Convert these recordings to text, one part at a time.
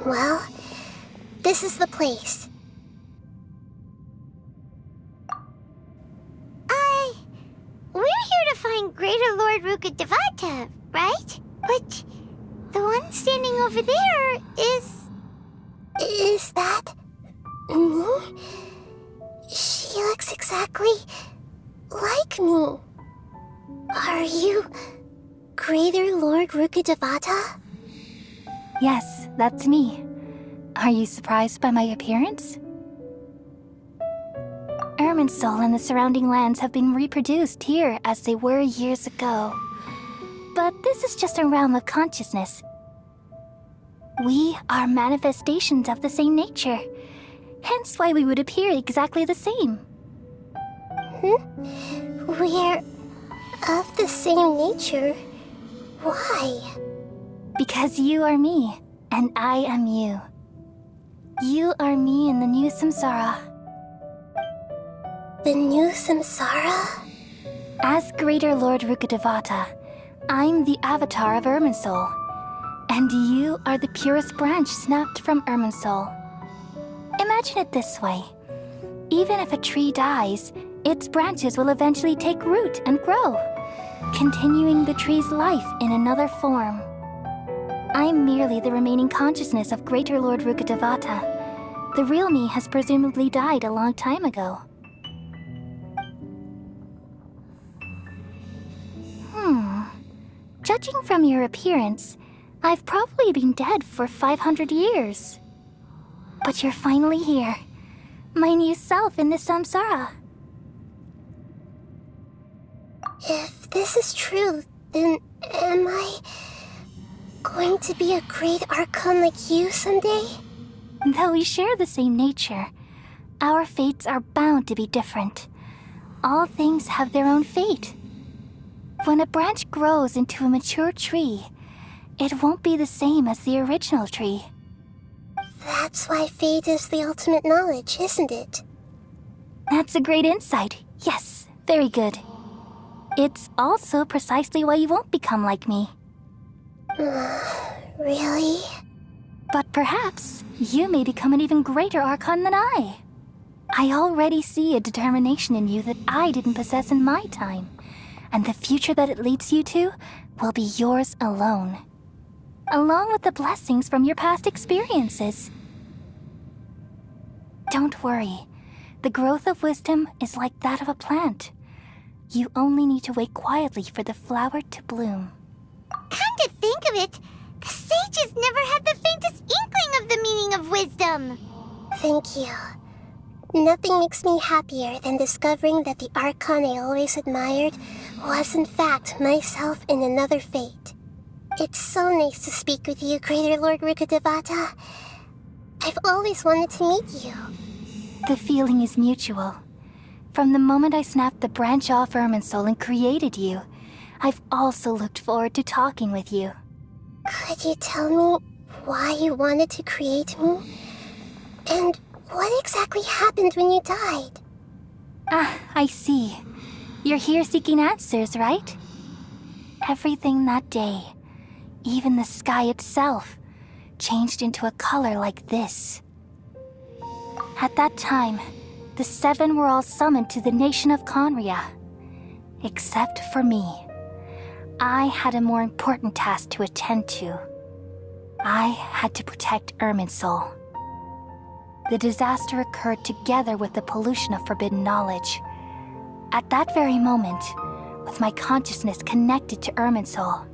Well, this is the place. We're here to find Greater Lord Rukkhadevatar, right? But the one standing over there is... Is that me? She looks exactly like me. Are you Greater Lord Rukkhadevatar? Yes, that's me. Are you surprised by my appearance? Irminsul and the surrounding lands have been reproduced here as they were years ago. But this is just a realm of consciousness. We are manifestations of the same nature, hence why we would appear exactly the same. We're of the same nature. Why? Because you are me, and I am you. You are me in the new samsara. The new samsara? As Greater Lord Rukkhadevatar, I'm the avatar of Irminsul, and you are the purest branch snapped from Irminsul. Imagine it this way. Even if a tree dies, its branches will eventually take root and grow, continuing the tree's life in another form. I'm merely the remaining consciousness of Greater Lord Rukkhadevatar. The real me has presumably died a long time ago. Judging from your appearance, I've probably been dead for 500 years. But you're finally here, my new self in the samsara. If this is true, then am I going to be a great archon like you someday? Though we share the same nature, our fates are bound to be different. All things have their own fate. When a branch grows into a mature tree, it won't be the same as the original tree. That's why fate is the ultimate knowledge, isn't it? That's a great insight. Yes, very good. It's also precisely why you won't become like me. Really? But perhaps you may become an even greater archon than I. I already see a determination in you that I didn't possess in my time. And the future that it leads you to will be yours alone, along with the blessings from your past experiences. Don't worry. The growth of wisdom is like that of a plant. You only need to wait quietly for the flower to bloom. Come to think of it, the sages never had the faintest inkling of the meaning of wisdom. Thank you. Nothing makes me happier than discovering that the archon I always admired was in fact myself in another fate. It's so nice to speak with you, Greater Lord Rukkhadevatar. I've always wanted to meet you. The feeling is mutual. From the moment I snapped the branch off Irminsul and created you, I've also looked forward to talking with you. Could you tell me why you wanted to create me? And what exactly happened when you died? Ah, I see. You're here seeking answers, right? Everything that day, even the sky itself, changed into a color like this. At that time, the seven were all summoned to the nation of Conria. Except for me. I had a more important task to attend to. I had to protect Irminsul. The disaster occurred together with the pollution of forbidden knowledge. At that very moment, with my consciousness connected to Irminsul,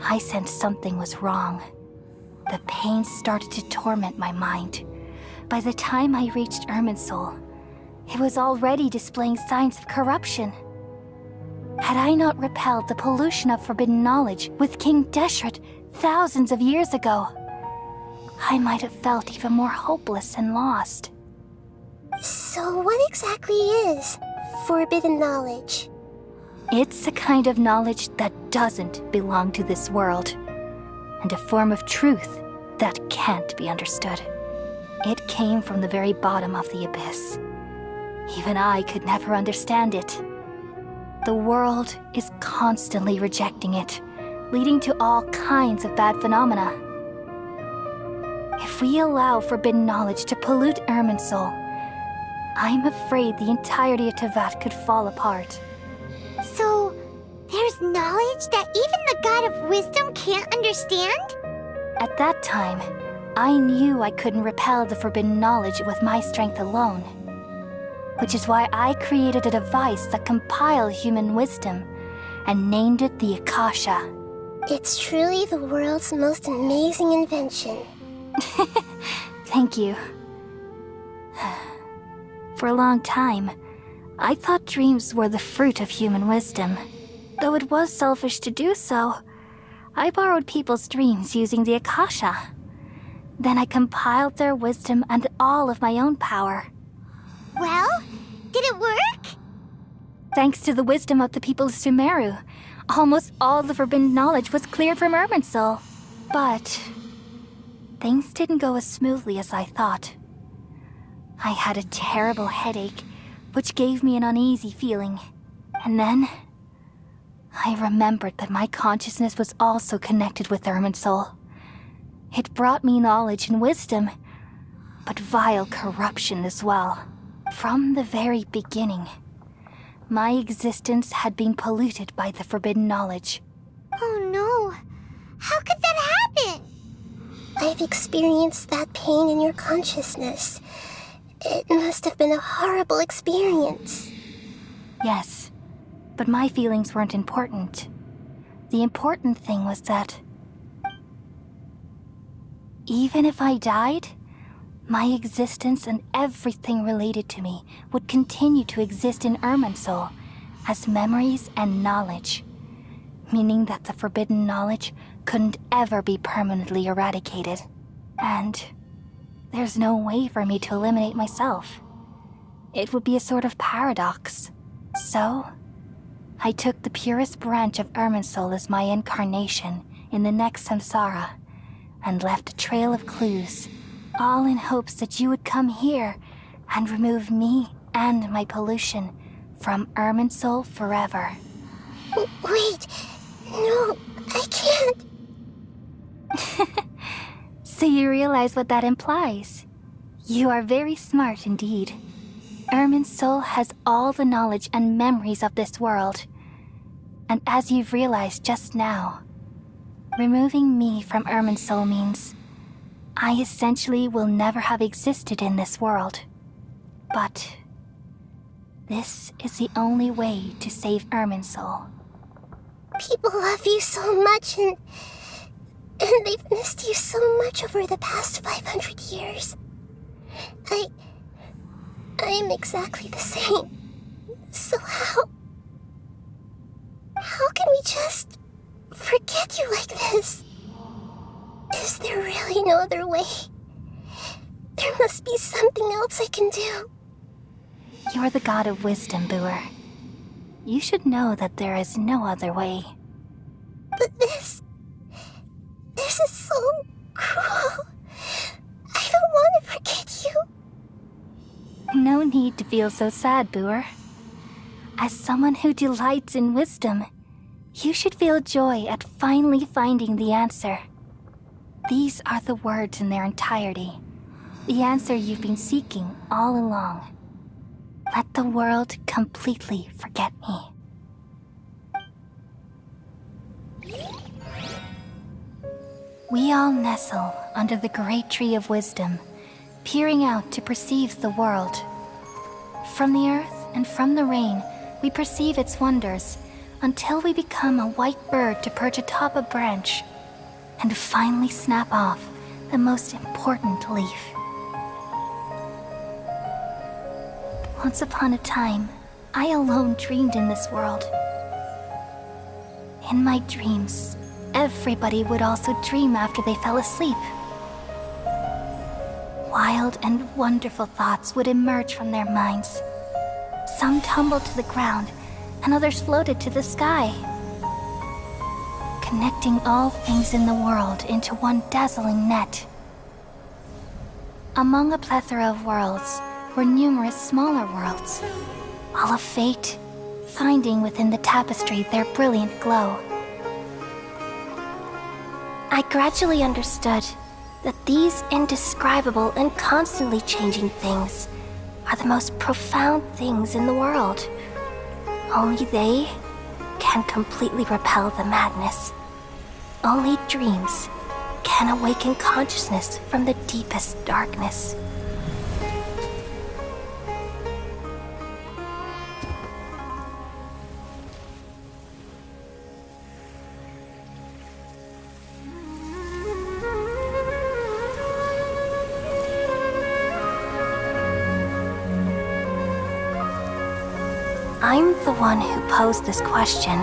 I sensed something was wrong. The pain started to torment my mind. By the time I reached Irminsul, it was already displaying signs of corruption. Had I not repelled the pollution of forbidden knowledge with King Deshret thousands of years ago, I might have felt even more hopeless and lost. So what exactly is forbidden knowledge? It's a kind of knowledge that doesn't belong to this world, and a form of truth that can't be understood. It came from the very bottom of the abyss. Even I could never understand it. The world is constantly rejecting it, leading to all kinds of bad phenomena. If we allow forbidden knowledge to pollute Irminsul, I'm afraid the entirety of Tevat could fall apart. So, there's knowledge that even the God of Wisdom can't understand? At that time, I knew I couldn't repel the forbidden knowledge with my strength alone. Which is why I created a device that compiled human wisdom and named it the Akasha. It's truly the world's most amazing invention. Thank you. For a long time, I thought dreams were the fruit of human wisdom. Though it was selfish to do so, I borrowed people's dreams using the Akasha. Then I compiled their wisdom and all of my own power. Well, did it work? Thanks to the wisdom of the people of Sumeru, almost all the forbidden knowledge was cleared from Irminsul. But things didn't go as smoothly as I thought. I had a terrible headache, which gave me an uneasy feeling. And then I remembered that my consciousness was also connected with Irminsul. It brought me knowledge and wisdom, but vile corruption as well. From the very beginning, my existence had been polluted by the forbidden knowledge. Oh no. How could that happen? I've experienced that pain in your consciousness. It must have been a horrible experience. Yes, but my feelings weren't important. The important thing was that even if I died, my existence and everything related to me would continue to exist in Irminsul as memories and knowledge, meaning that the forbidden knowledge couldn't ever be permanently eradicated. And there's no way for me to eliminate myself. It would be a sort of paradox. So, I took the purest branch of Irminsul as my incarnation in the next samsara, and left a trail of clues, all in hopes that you would come here and remove me and my pollution from Irminsul forever. Wait, no, I can't. So you realize what that implies? You are very smart indeed. Irminsul has all the knowledge and memories of this world. And as you've realized just now, removing me from Irminsul means I essentially will never have existed in this world. But this is the only way to save Irminsul. People love you so much, and they've missed you so much over the past 500 years. I am exactly the same. So how can we just forget you like this? Is there really no other way? There must be something else I can do. You're the god of wisdom, Buer. You should know that there is no other way. But this is so cruel. I don't want to forget you. No need to feel so sad, Buer. As someone who delights in wisdom, you should feel joy at finally finding the answer. These are the words in their entirety. The answer you've been seeking all along. Let the world completely forget me. We all nestle under the great tree of wisdom, peering out to perceive the world. From the earth and from the rain, we perceive its wonders, until we become a white bird to perch atop a branch, and finally snap off the most important leaf. Once upon a time, I alone dreamed in this world. In my dreams, everybody would also dream after they fell asleep. Wild and wonderful thoughts would emerge from their minds. Some tumbled to the ground, and others floated to the sky, connecting all things in the world into one dazzling net. Among a plethora of worlds were numerous smaller worlds, all of fate, finding within the tapestry their brilliant glow. I gradually understood that these indescribable and constantly changing things are the most profound things in the world. Only they can completely repel the madness. Only dreams can awaken consciousness from the deepest darkness. I'm the one who posed this question,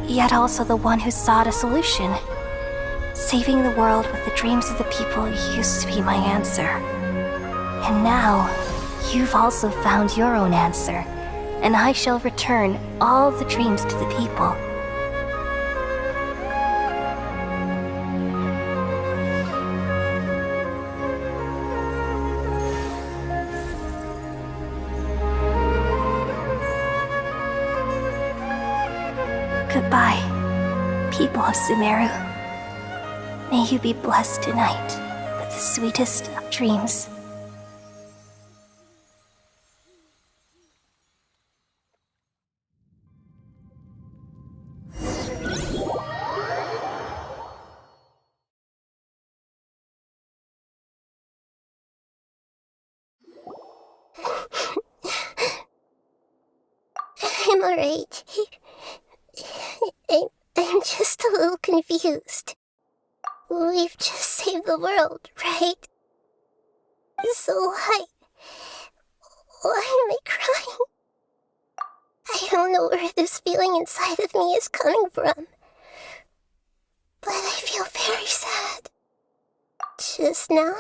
yet also the one who sought a solution. Saving the world with the dreams of the people used to be my answer. And now, you've also found your own answer, and I shall return all the dreams to the people. Goodbye, people of Sumeru. May you be blessed tonight with the sweetest of dreams. I'm alright. I'm just a little confused. We've just saved the world, right? So why am I crying? I don't know where this feeling inside of me is coming from, but I feel very sad. Just now,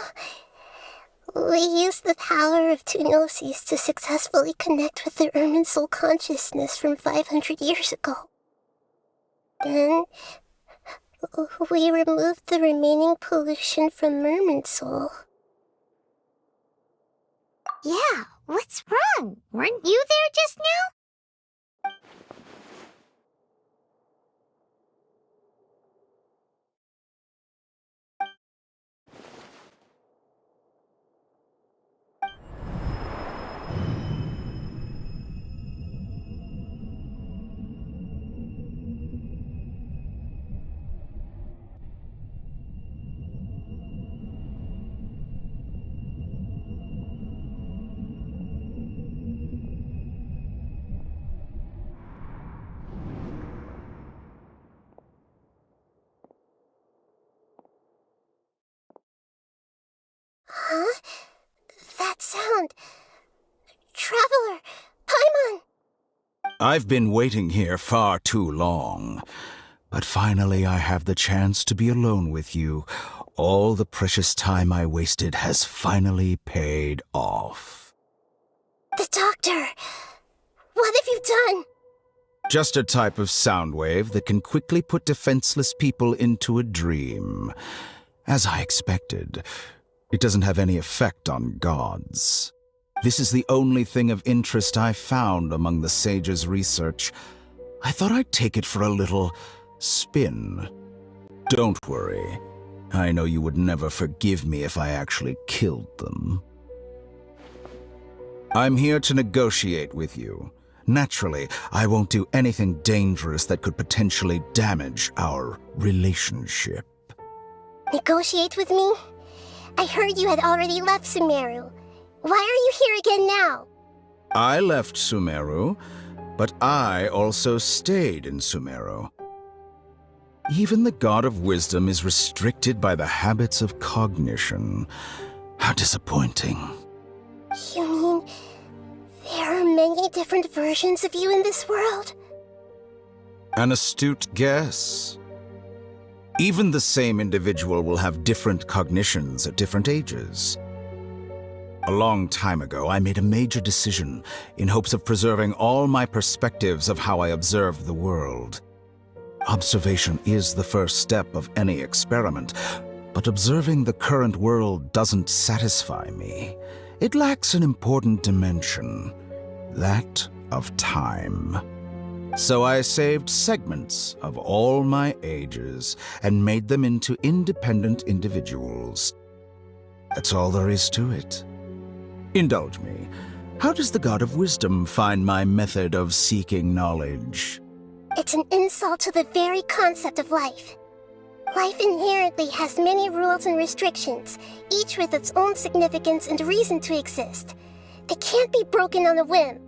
we used the power of two gnosis to successfully connect with the Ermin soul consciousness from 500 years ago. Then, we removed the remaining pollution from Merman soul. Yeah, what's wrong? Weren't you there just now? Huh? That sound. Traveler! Paimon! I've been waiting here far too long. But finally I have the chance to be alone with you. All the precious time I wasted has finally paid off. The doctor! What have you done? Just a type of sound wave that can quickly put defenseless people into a dream. As I expected, it doesn't have any effect on gods. This is the only thing of interest I found among the sage's research. I thought I'd take it for a little spin. Don't worry. I know you would never forgive me if I actually killed them. I'm here to negotiate with you. Naturally, I won't do anything dangerous that could potentially damage our relationship. Negotiate with me? I heard you had already left Sumeru. Why are you here again now? I left Sumeru, but I also stayed in Sumeru. Even the God of Wisdom is restricted by the habits of cognition. How disappointing. You mean there are many different versions of you in this world? An astute guess. Even the same individual will have different cognitions at different ages. A long time ago, I made a major decision in hopes of preserving all my perspectives of how I observed the world. Observation is the first step of any experiment, but observing the current world doesn't satisfy me. It lacks an important dimension, that of time. So I saved segments of all my ages and made them into independent individuals. That's all there is to it. Indulge me. How does the God of Wisdom find my method of seeking knowledge? It's an insult to the very concept of life. Life inherently has many rules and restrictions, each with its own significance and reason to exist. They can't be broken on a whim.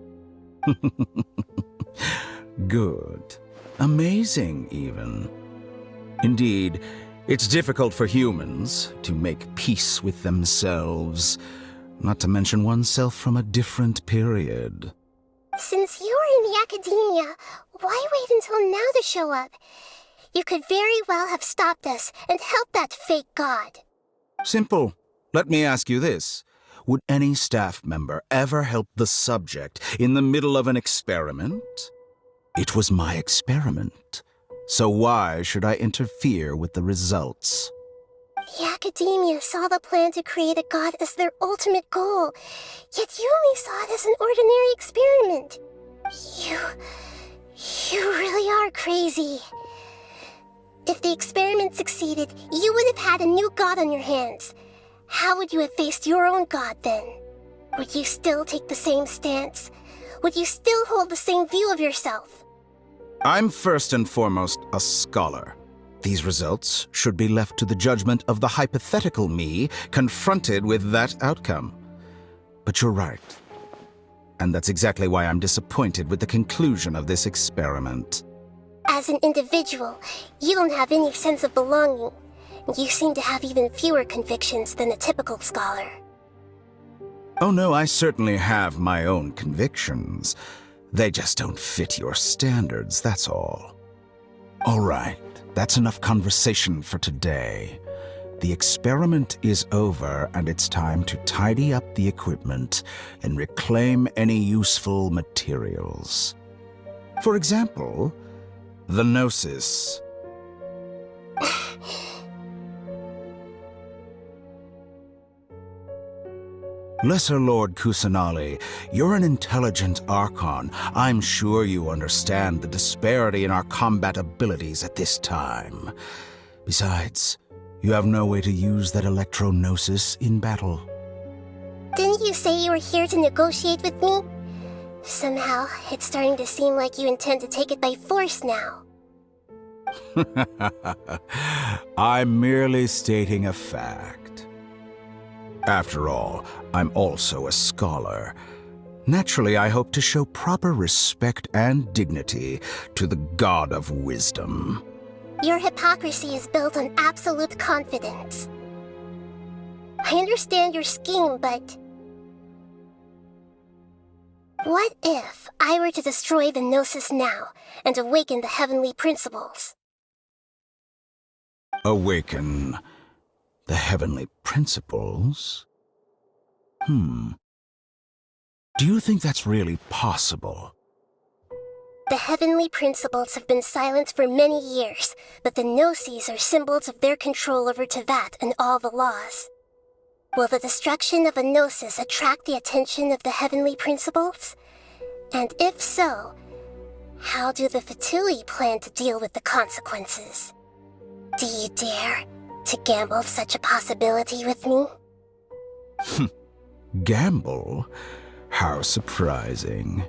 Good. Amazing, even. Indeed, it's difficult for humans to make peace with themselves, not to mention oneself from a different period. Since you're in the academia, why wait until now to show up? You could very well have stopped us and helped that fake god. Simple. Let me ask you this. Would any staff member ever help the subject in the middle of an experiment? It was my experiment. So why should I interfere with the results? The academia saw the plan to create a god as their ultimate goal, yet you only saw it as an ordinary experiment. You really are crazy. If the experiment succeeded, you would have had a new god on your hands. How would you have faced your own god then? Would you still take the same stance? Would you still hold the same view of yourself? I'm first and foremost a scholar. These results should be left to the judgment of the hypothetical me confronted with that outcome. But you're right. And that's exactly why I'm disappointed with the conclusion of this experiment. As an individual, you don't have any sense of belonging. You seem to have even fewer convictions than a typical scholar. Oh no, I certainly have my own convictions. They just don't fit your standards, that's all. All right, that's enough conversation for today. The experiment is over, and it's time to tidy up the equipment and reclaim any useful materials. For example, the Gnosis. Lesser Lord Kusanali, you're an intelligent Archon. I'm sure you understand the disparity in our combat abilities at this time. Besides, you have no way to use that electro-gnosis in battle. Didn't you say you were here to negotiate with me? Somehow, it's starting to seem like you intend to take it by force now. I'm merely stating a fact. After all, I'm also a scholar. Naturally, I hope to show proper respect and dignity to the God of Wisdom. Your hypocrisy is built on absolute confidence. I understand your scheme, but... what if I were to destroy the Gnosis now and awaken the heavenly principles? Awaken the heavenly principles? Do you think that's really possible? The heavenly principles have been silent for many years, but the Gnosis are symbols of their control over Tevat and all the laws. Will the destruction of a Gnosis attract the attention of the heavenly principles? And if so, how do the Fatui plan to deal with the consequences? Do you dare to gamble such a possibility with me? Gamble? How surprising.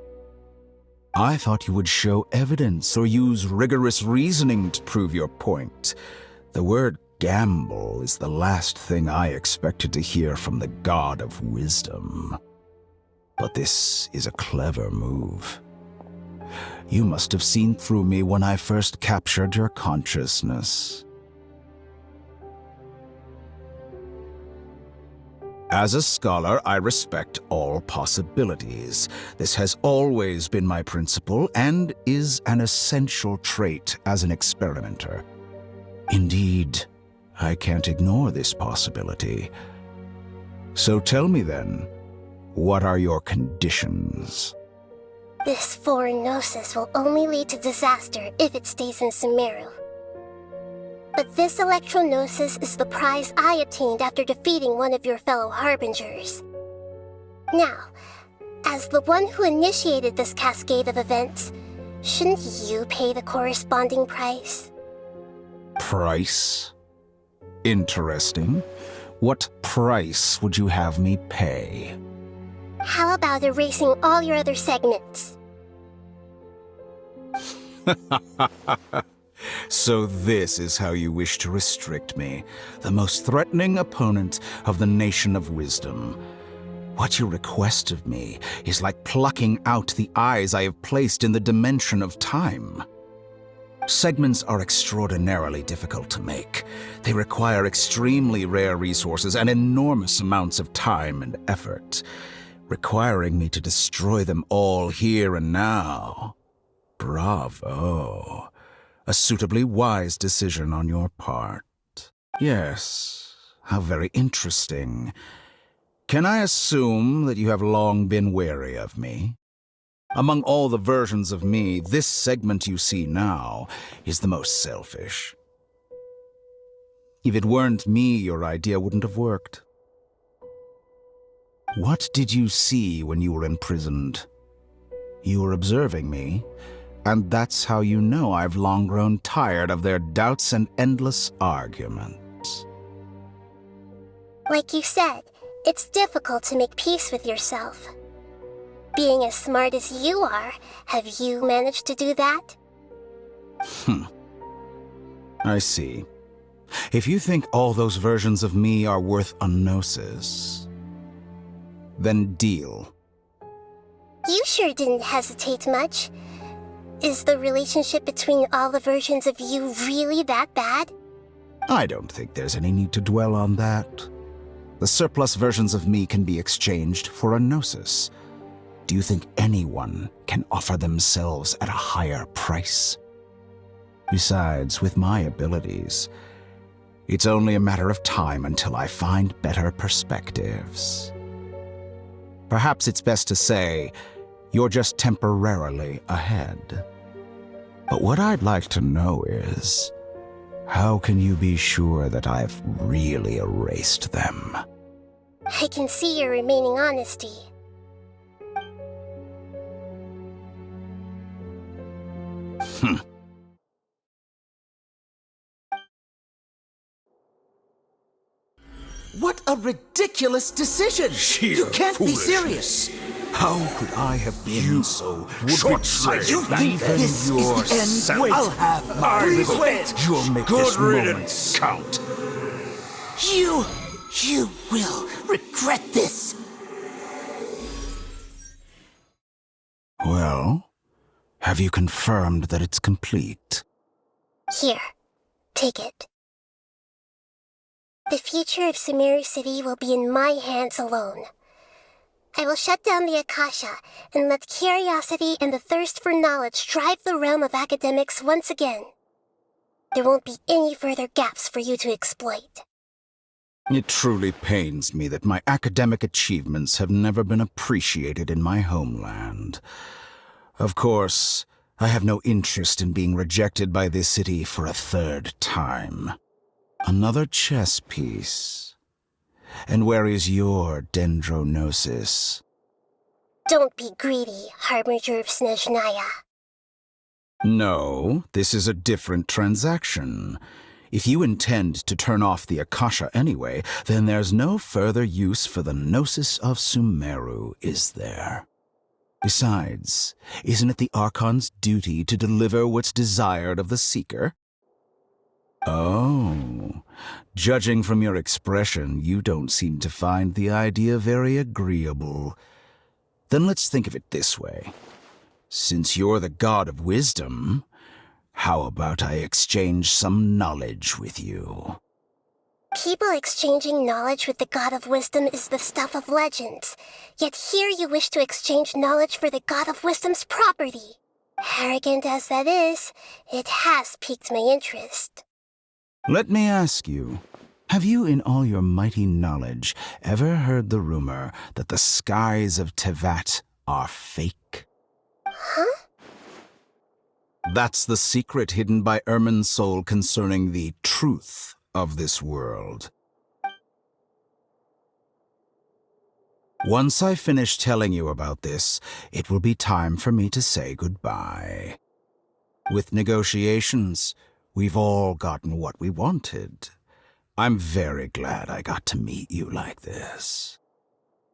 I thought you would show evidence or use rigorous reasoning to prove your point. The word gamble is the last thing I expected to hear from the God of Wisdom. But this is a clever move. You must have seen through me when I first captured your consciousness. As a scholar, I respect all possibilities. This has always been my principle and is an essential trait as an experimenter. Indeed, I can't ignore this possibility. So tell me then, what are your conditions? This foreign Gnosis will only lead to disaster if it stays in Sumeru. But this electro-gnosis is the prize I obtained after defeating one of your fellow Harbingers. Now, as the one who initiated this cascade of events, Shouldn't you pay the corresponding price? Price? Interesting. What price would you have me pay? How about erasing all your other segments? So this is how you wish to restrict me, the most threatening opponent of the Nation of Wisdom. What you request of me is like plucking out the eyes I have placed in the dimension of time. Segments are extraordinarily difficult to make. They require extremely rare resources and enormous amounts of time and effort, requiring me to destroy them all here and now. Bravo. A suitably wise decision on your part. Yes, how very interesting. Can I assume that you have long been wary of me? Among all the versions of me, this segment you see now is the most selfish. If it weren't me, your idea wouldn't have worked. What did you see when you were imprisoned? You were observing me, and that's how you know I've long grown tired of their doubts and endless arguments. Like you said, it's difficult to make peace with yourself. Being as smart as you are, have you managed to do that? I see. If you think all those versions of me are worth a gnosis, then deal. You sure didn't hesitate much. Is the relationship between all the versions of you really that bad? I don't think there's any need to dwell on that. The surplus versions of me can be exchanged for a gnosis. Do you think anyone can offer themselves at a higher price? Besides, with my abilities, it's only a matter of time until I find better perspectives. Perhaps it's best to say, you're just temporarily ahead. But what I'd like to know is, how can you be sure that I've really erased them? I can see your remaining honesty. What a ridiculous decision! You can't be serious! How could I have been so short-sighted? You think this is the end? I'll have my revenge! You'll make this moment count. You will regret this! Well, have you confirmed that it's complete? Here, take it. The future of Sumeru City will be in my hands alone. I will shut down the Akasha and let curiosity and the thirst for knowledge drive the realm of academics once again. There won't be any further gaps for you to exploit. It truly pains me that my academic achievements have never been appreciated in my homeland. Of course, I have no interest in being rejected by this city for a third time. Another chess piece. And where is your dendronosis? Don't be greedy, Harbinger of Snezhnaya. No, this is a different transaction. If you intend to turn off the Akasha anyway, then there's no further use for the Gnosis of Sumeru, is there? Besides, isn't it the Archon's duty to deliver what's desired of the Seeker? Oh, judging from your expression, you don't seem to find the idea very agreeable. Then let's think of it this way. Since you're the god of wisdom, how about I exchange some knowledge with you? People exchanging knowledge with the god of wisdom is the stuff of legends. Yet here you wish to exchange knowledge for the god of wisdom's property. Arrogant as that is, it has piqued my interest. Let me ask you, have you in all your mighty knowledge ever heard the rumor that the skies of Tevat are fake? Huh? That's the secret hidden by Irminsul concerning the truth of this world. Once I finish telling you about this, it will be time for me to say goodbye. With negotiations, we've all gotten what we wanted. I'm very glad I got to meet you like this.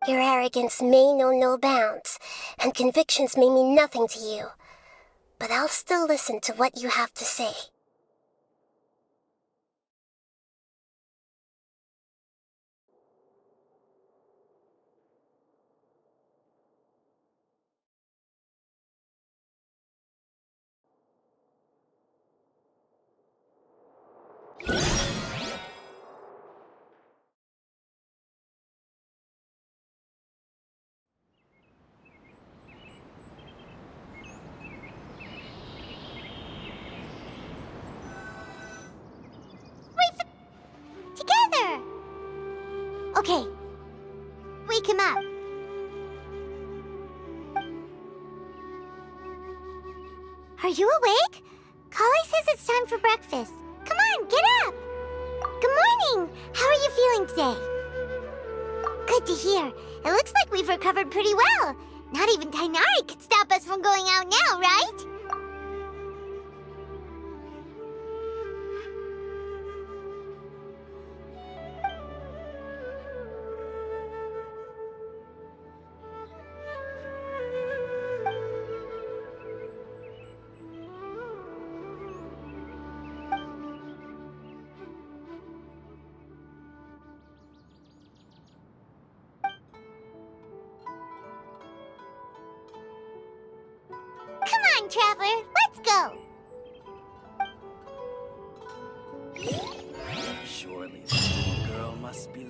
Your arrogance may know no bounds, and convictions may mean nothing to you. But I'll still listen to what you have to say. Together! Okay. Wake him up. Are you awake? Kali says it's time for breakfast. Come on, get up! Good morning! How are you feeling today? Good to hear. It looks like we've recovered pretty well. Not even Tainari could stop us from going out now, right? Come on, Traveler, let's go! Surely this little girl must be